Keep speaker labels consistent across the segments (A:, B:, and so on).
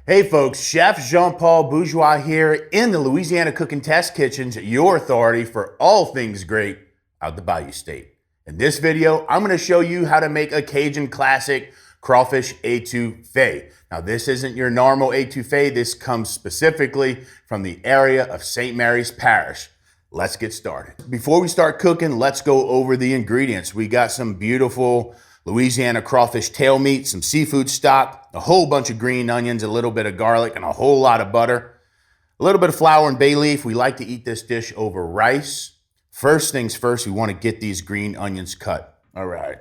A: Hey folks, Chef Jean-Paul Bourgeois here in the Louisiana Cooking Test Kitchens, your authority for all things great out the Bayou State. In this video, I'm going to show you how to make a Cajun classic crawfish étouffée. Now this isn't your normal étouffée, this comes specifically from the area of St. Mary's Parish. Let's get started. Before we start cooking, let's go over the ingredients. We got some beautiful Louisiana crawfish tail meat, some seafood stock, a whole bunch of green onions, a little bit of garlic, and a whole lot of butter. A little bit of flour and bay leaf. We like to eat this dish over rice. First things first, we want to get these green onions cut. All right.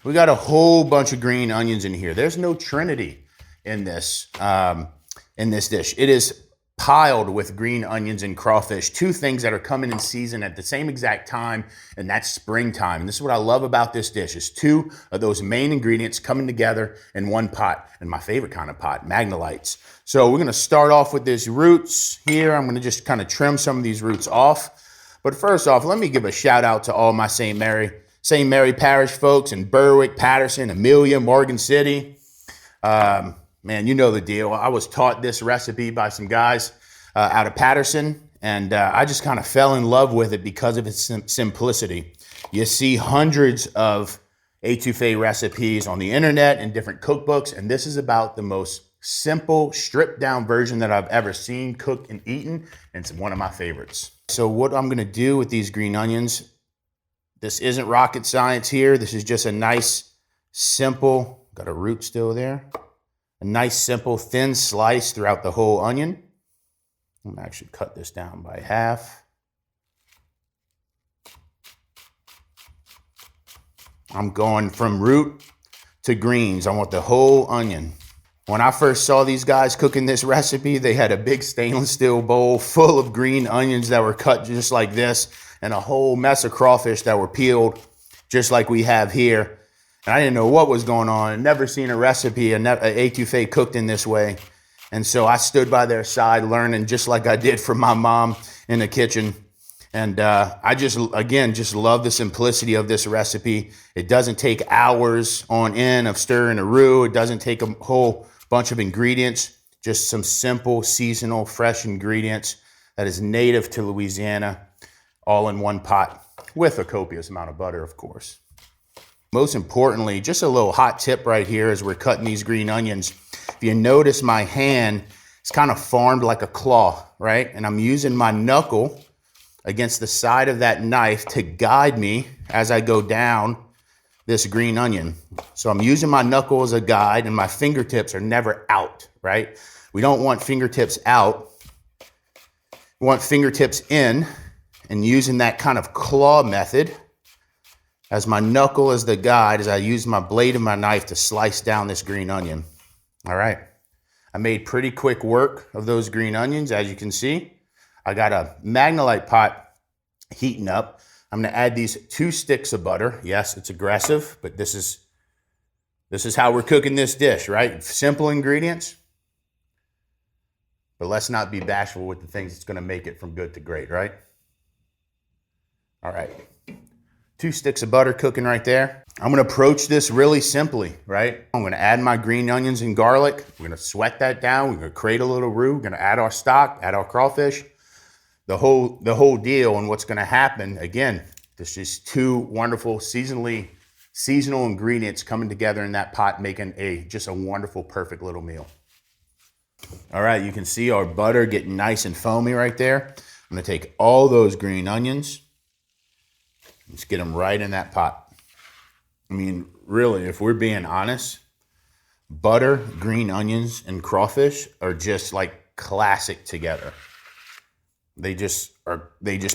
A: We got a whole bunch of green onions in here. There's no Trinity in this dish. It is piled with green onions and crawfish, two things that are coming in season at the same exact time, and that's springtime. And this is what I love about this dish, is two of those main ingredients coming together in one pot, and my favorite kind of pot, Magnolites. So we're gonna start off with these roots here. I'm gonna just kind of trim some of these roots off. But first off, let me give a shout out to all my St. Mary Parish folks in Berwick, Patterson, Amelia, Morgan City. Man, you know the deal. I was taught this recipe by some guys out of Patterson, and I just kind of fell in love with it because of its simplicity. You see hundreds of étouffée recipes on the internet and different cookbooks, and this is about the most simple, stripped down version that I've ever seen, cooked, and eaten, and it's one of my favorites. So what I'm gonna do with these green onions, this isn't rocket science here. This is just a nice, simple, got a root still there. A nice, simple, thin slice throughout the whole onion. I'm gonna actually cut this down by half. I'm going from root to greens. I want the whole onion. When I first saw these guys cooking this recipe, they had a big stainless steel bowl full of green onions that were cut just like this, and a whole mess of crawfish that were peeled just like we have here. And I didn't know what was going on. I'd never seen a recipe, an étouffée cooked in this way. And so I stood by their side learning just like I did from my mom in the kitchen. And I just love the simplicity of this recipe. It doesn't take hours on end of stirring a roux. It doesn't take a whole bunch of ingredients, just some simple, seasonal, fresh ingredients that is native to Louisiana, all in one pot with a copious amount of butter, of course. Most importantly, just a little hot tip right here as we're cutting these green onions. If you notice my hand, it's kind of formed like a claw, right? And I'm using my knuckle against the side of that knife to guide me as I go down this green onion. So I'm using my knuckle as a guide, and my fingertips are never out, right? We don't want fingertips out. We want fingertips in, and using that kind of claw method as my knuckle as the guide, as I use my blade of my knife to slice down this green onion. All right, I made pretty quick work of those green onions, as you can see. I got a Magnolite pot heating up. I'm gonna add these 2 sticks of butter. Yes, it's aggressive, but this is how we're cooking this dish, right? Simple ingredients, but let's not be bashful with the things that's gonna make it from good to great, right? All right. 2 sticks of butter cooking right there. I'm gonna approach this really simply, right? I'm gonna add my green onions and garlic. We're gonna sweat that down. We're gonna create a little roux. We're gonna add our stock, add our crawfish, the whole deal. And what's gonna happen, again, there's just 2 wonderful seasonal ingredients coming together in that pot, making just a wonderful, perfect little meal. All right, you can see our butter getting nice and foamy right there. I'm gonna take all those green onions, just get them right in that pot. I mean, really, if we're being honest, butter, green onions, and crawfish are just like classic together. They just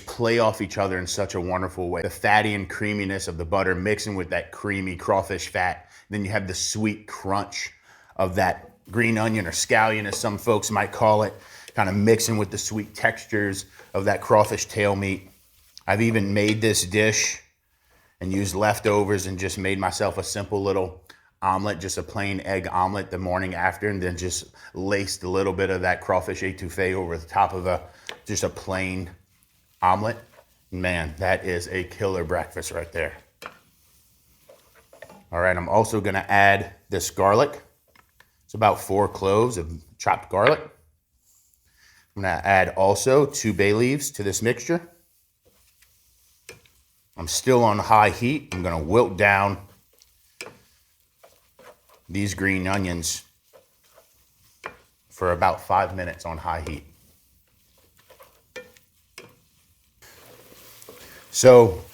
A: play off each other in such a wonderful way. The fatty and creaminess of the butter mixing with that creamy crawfish fat. Then you have the sweet crunch of that green onion, or scallion as some folks might call it, kind of mixing with the sweet textures of that crawfish tail meat. I've even made this dish and used leftovers and just made myself a simple little omelet, just a plain egg omelet the morning after, and then just laced a little bit of that crawfish étouffée over the top of just a plain omelet. Man, that is a killer breakfast right there. All right, I'm also gonna add this garlic. It's about 4 cloves of chopped garlic. I'm gonna add also 2 bay leaves to this mixture. I'm still on high heat. I'm gonna wilt down these green onions for about 5 minutes on high heat. So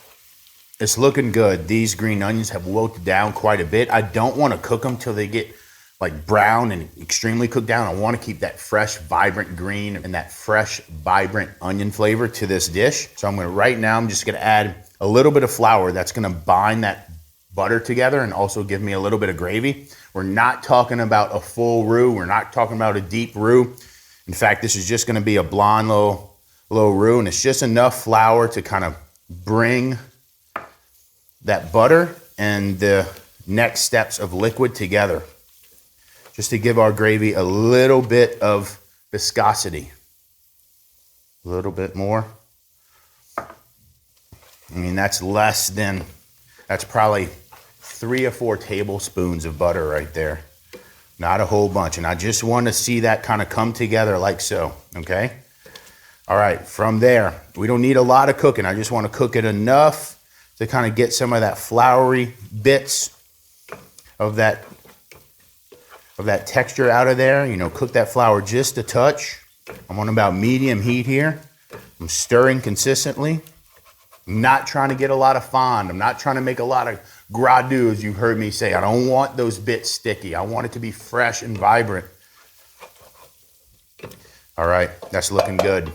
A: it's looking good. These green onions have wilted down quite a bit. I don't want to cook them till they get like brown and extremely cooked down. I want to keep that fresh, vibrant green and that fresh, vibrant onion flavor to this dish. So right now, I'm just gonna add a little bit of flour that's gonna bind that butter together and also give me a little bit of gravy. We're not talking about a full roux. We're not talking about a deep roux. In fact, this is just gonna be a blonde little roux, and it's just enough flour to kind of bring that butter and the next steps of liquid together, just to give our gravy a little bit of viscosity. A little bit more. I mean, that's probably 3 or 4 tablespoons of butter right there. Not a whole bunch. And I just want to see that kind of come together like so, okay? All right, from there, we don't need a lot of cooking. I just want to cook it enough to kind of get some of that floury bits of that texture out of there. You know, cook that flour just a touch. I'm on about medium heat here. I'm stirring consistently. I'm not trying to get a lot of fond. I'm not trying to make a lot of gras doux, as you've heard me say. I don't want those bits sticky. I want it to be fresh and vibrant. All right, that's looking good.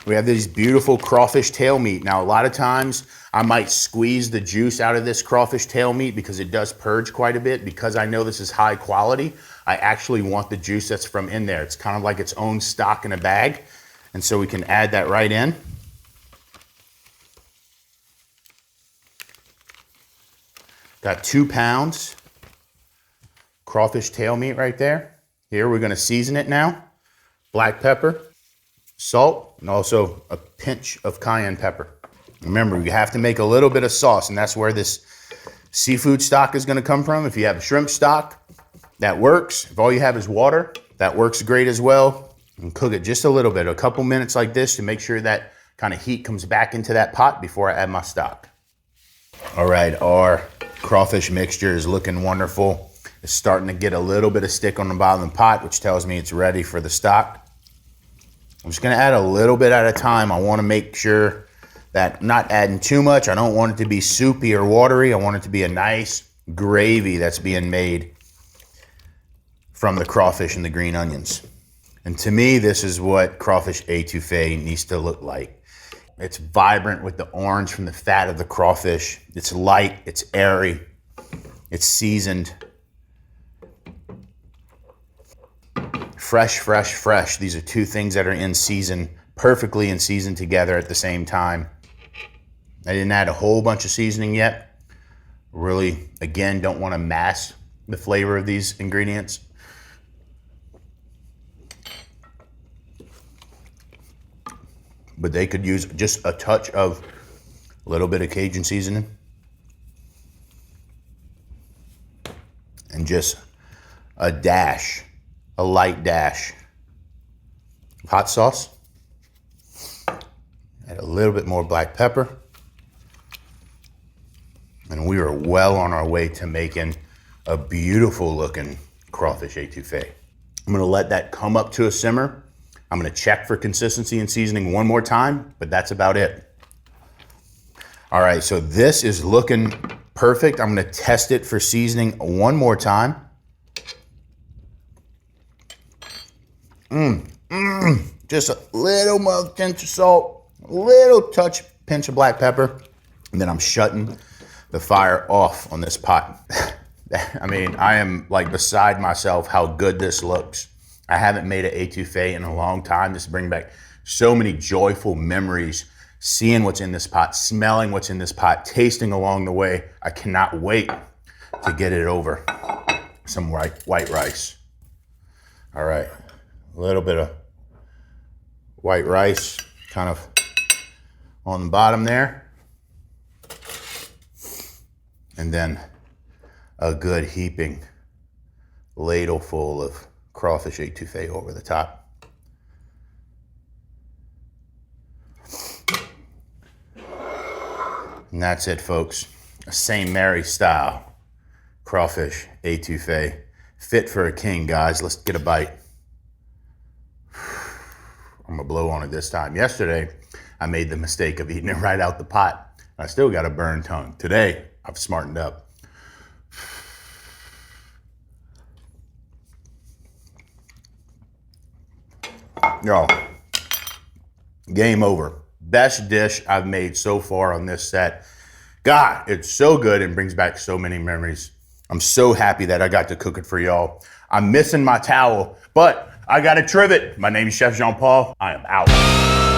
A: We have these beautiful crawfish tail meat. Now, a lot of times I might squeeze the juice out of this crawfish tail meat because it does purge quite a bit. Because I know this is high quality, I actually want the juice that's from in there. It's kind of like its own stock in a bag. And so we can add that right in. Got 2 pounds crawfish tail meat right there. Here, we're gonna season it now. Black pepper, salt, and also a pinch of cayenne pepper. Remember, you have to make a little bit of sauce, and that's where this seafood stock is gonna come from. If you have shrimp stock, that works. If all you have is water, that works great as well. And cook it just a little bit, a couple minutes like this, to make sure that kind of heat comes back into that pot before I add my stock. All right, our crawfish mixture is looking wonderful. It's starting to get a little bit of stick on the bottom of the pot, which tells me it's ready for the stock. I'm just gonna add a little bit at a time. I wanna make sure that I'm not adding too much. I don't want it to be soupy or watery. I want it to be a nice gravy that's being made from the crawfish and the green onions. And to me, this is what crawfish étouffée needs to look like. It's vibrant with the orange from the fat of the crawfish. It's light, it's airy, it's seasoned. Fresh, fresh, fresh. These are 2 things that are in season, perfectly in season together at the same time. I didn't add a whole bunch of seasoning yet. Really, again, don't want to mask the flavor of these ingredients. But they could use just a touch of a little bit of Cajun seasoning. And just a dash, a light dash of hot sauce. Add a little bit more black pepper. And we are well on our way to making a beautiful looking crawfish étouffée. I'm gonna let that come up to a simmer. I'm gonna check for consistency and seasoning one more time, but that's about it. All right, so this is looking perfect. I'm gonna test it for seasoning one more time. Just a little more pinch of salt, a little pinch of black pepper, and then I'm shutting the fire off on this pot. I mean, I am like beside myself how good this looks. I haven't made an étouffée in a long time. This brings back so many joyful memories, seeing what's in this pot, smelling what's in this pot, tasting along the way. I cannot wait to get it over some white rice. All right, a little bit of white rice kind of on the bottom there. And then a good heaping ladle full of crawfish étouffée over the top. And that's it, folks. A St. Mary style crawfish étouffée. Fit for a king, guys. Let's get a bite. I'm gonna blow on it this time. Yesterday, I made the mistake of eating it right out the pot. I still got a burned tongue. Today, I've smartened up. Yo, game over. Best dish I've made so far on this set. God, it's so good and brings back so many memories. I'm so happy that I got to cook it for y'all. I'm missing my towel, but I got a trivet. My name is Chef Jean Paul. I am out.